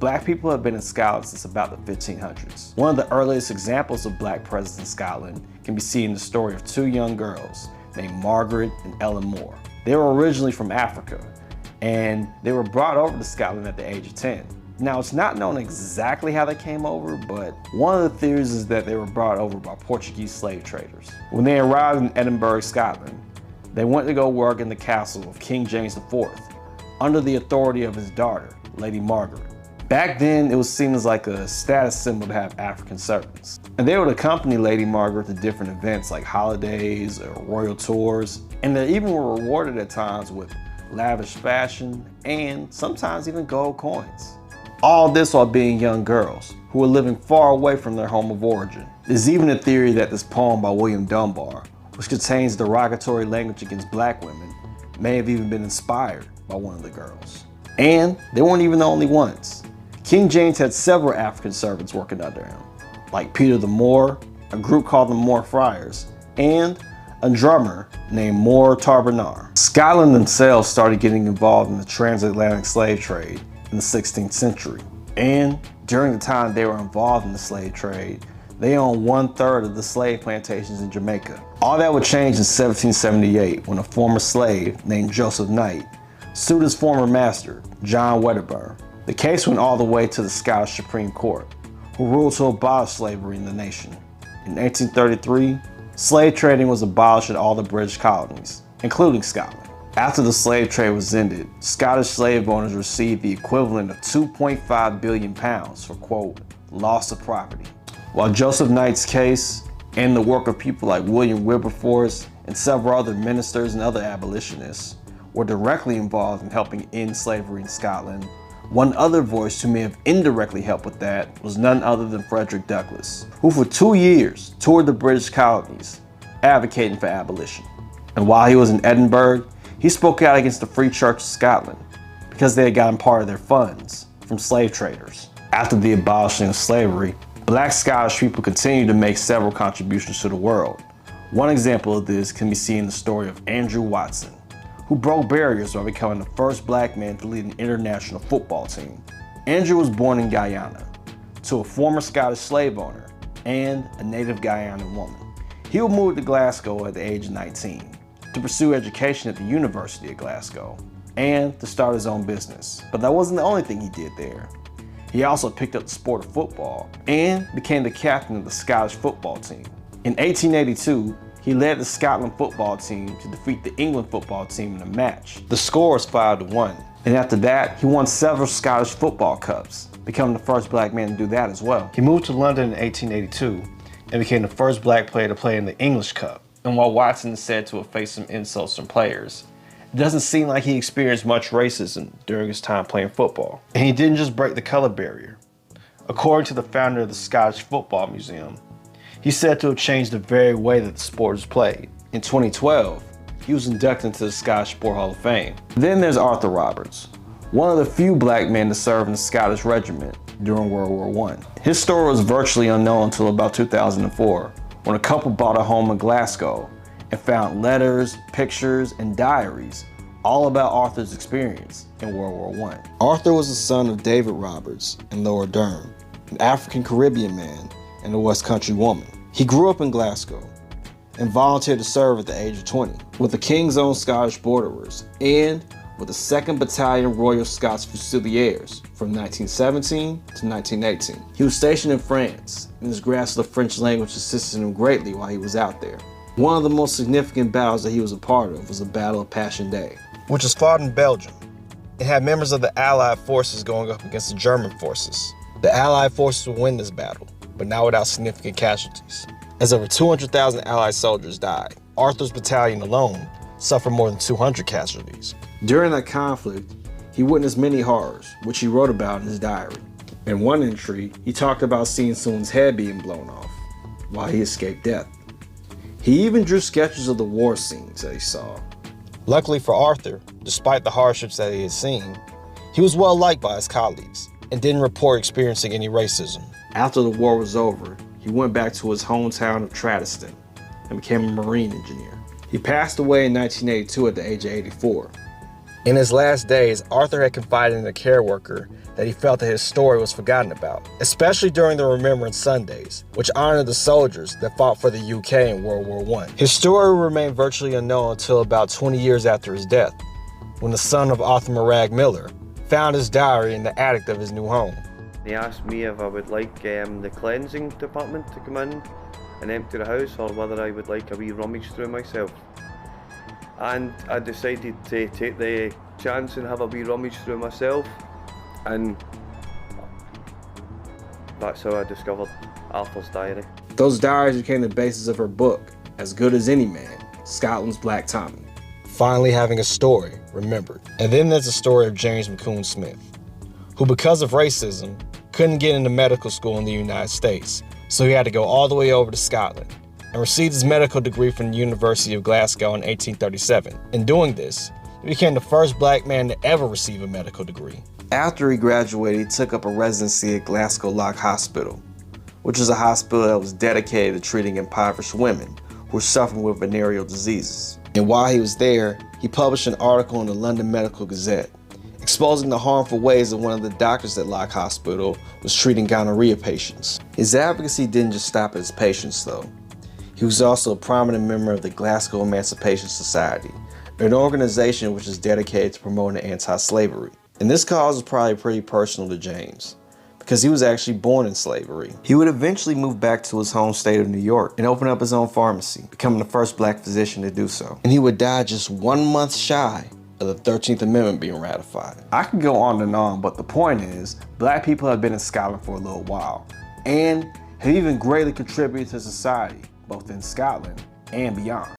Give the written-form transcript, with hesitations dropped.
Black people have been in Scotland since about the 1500s. One of the earliest examples of black presence in Scotland can be seen in the story of two young girls named Margaret and Ellen Moore. They were originally from Africa, and they were brought over to Scotland at the age of 10. Now, it's not known exactly how they came over, but one of the theories is that they were brought over by Portuguese slave traders. When they arrived in Edinburgh, Scotland, they went to go work in the castle of King James IV, under the authority of his daughter, Lady Margaret. Back then, it was seen as like a status symbol to have African servants. And they would accompany Lady Margaret to different events like holidays or royal tours, and they even were rewarded at times with lavish fashion and sometimes even gold coins. All this while being young girls who were living far away from their home of origin. There's even a theory that this poem by William Dunbar, which contains derogatory language against black women, may have even been inspired by one of the girls. And they weren't even the only ones. King James had several African servants working under him, like Peter the Moor, a group called the Moor Friars, and a drummer named Moor Tarbonar. Scotland themselves started getting involved in the transatlantic slave trade in the 16th century. And during the time they were involved in the slave trade, they owned 1/3 of the slave plantations in Jamaica. All that would change in 1778 when a former slave named Joseph Knight sued his former master, John Wedderburn. The case went all the way to the Scottish Supreme Court, who ruled to abolish slavery in the nation. In 1833, slave trading was abolished in all the British colonies, including Scotland. After the slave trade was ended, Scottish slave owners received the equivalent of £2.5 billion for, quote, loss of property. While Joseph Knight's case and the work of people like William Wilberforce and several other ministers and other abolitionists were directly involved in helping end slavery in Scotland, one other voice who may have indirectly helped with that was none other than Frederick Douglass, who for 2 years toured the British colonies advocating for abolition. And while he was in Edinburgh, he spoke out against the Free Church of Scotland because they had gotten part of their funds from slave traders. After the abolishing of slavery, black Scottish people continued to make several contributions to the world. One example of this can be seen in the story of Andrew Watson, who broke barriers by becoming the first black man to lead an international football team. Andrew was born in Guyana to a former Scottish slave owner and a native Guyanan woman. He would move to Glasgow at the age of 19 to pursue education at the University of Glasgow and to start his own business. But that wasn't the only thing he did there. He also picked up the sport of football and became the captain of the Scottish football team. In 1882, he led the Scotland football team to defeat the England football team in a match. The score was 5-1. And after that, he won several Scottish football cups, becoming the first black man to do that as well. He moved to London in 1882 and became the first black player to play in the English Cup. And while Watson is said to have faced some insults from players, it doesn't seem like he experienced much racism during his time playing football. And he didn't just break the color barrier. According to the founder of the Scottish Football Museum, he's said to have changed the very way that the sport is played. In 2012, he was inducted into the Scottish Sport Hall of Fame. Then there's Arthur Roberts, one of the few black men to serve in the Scottish Regiment during World War I. His story was virtually unknown until about 2004, when a couple bought a home in Glasgow and found letters, pictures, and diaries all about Arthur's experience in World War I. Arthur was the son of David Roberts and Laura Durham, an African Caribbean man and a West Country woman. He grew up in Glasgow and volunteered to serve at the age of 20 with the King's Own Scottish Borderers and with the 2nd Battalion Royal Scots Fusiliers from 1917 to 1918. He was stationed in France, and his grasp of the French language assisted him greatly while he was out there. One of the most significant battles that he was a part of was the Battle of Passchendaele, which was fought in Belgium. It had members of the Allied forces going up against the German forces. The Allied forces would win this battle, but not without significant casualties, as over 200,000 Allied soldiers died. Arthur's battalion alone suffered more than 200 casualties. During that conflict, he witnessed many horrors, which he wrote about in his diary. In one entry, he talked about seeing someone's head being blown off while he escaped death. He even drew sketches of the war scenes that he saw. Luckily for Arthur, despite the hardships that he had seen, he was well liked by his colleagues and didn't report experiencing any racism. After the war was over, he went back to his hometown of Tradeston and became a marine engineer. He passed away in 1982 at the age of 84. In his last days, Arthur had confided in a care worker that he felt that his story was forgotten about, especially during the Remembrance Sundays, which honored the soldiers that fought for the UK in World War I. His story remained virtually unknown until about 20 years after his death, when the son of Arthur Morag Miller found his diary in the attic of his new home. He asked me if I would like the cleansing department to come in and empty the house, or whether I would like a wee rummage through myself. And I decided to take the chance and have a wee rummage through myself, and that's how I discovered Arthur's diary. Those diaries became the basis of her book, As Good as Any Man, Scotland's Black Tommy. Finally having a story remembered. And then there's the story of James McCune Smith, who because of racism couldn't get into medical school in the United States, so he had to go all the way over to Scotland and received his medical degree from the University of Glasgow in 1837. In doing this, he became the first black man to ever receive a medical degree. After he graduated, he took up a residency at Glasgow Lock Hospital, which is a hospital that was dedicated to treating impoverished women who were suffering with venereal diseases. And while he was there, he published an article in the London Medical Gazette, exposing the harmful ways that one of the doctors at Lock Hospital was treating gonorrhea patients. His advocacy didn't just stop at his patients though. He was also a prominent member of the Glasgow Emancipation Society, an organization which is dedicated to promoting anti-slavery. And this cause was probably pretty personal to James, because he was actually born in slavery. He would eventually move back to his home state of New York and open up his own pharmacy, becoming the first black physician to do so. And he would die just 1 month shy of the 13th Amendment being ratified. I can go on and on, but the point is, black people have been in Scotland for a little while, and have even greatly contributed to society, both in Scotland and beyond.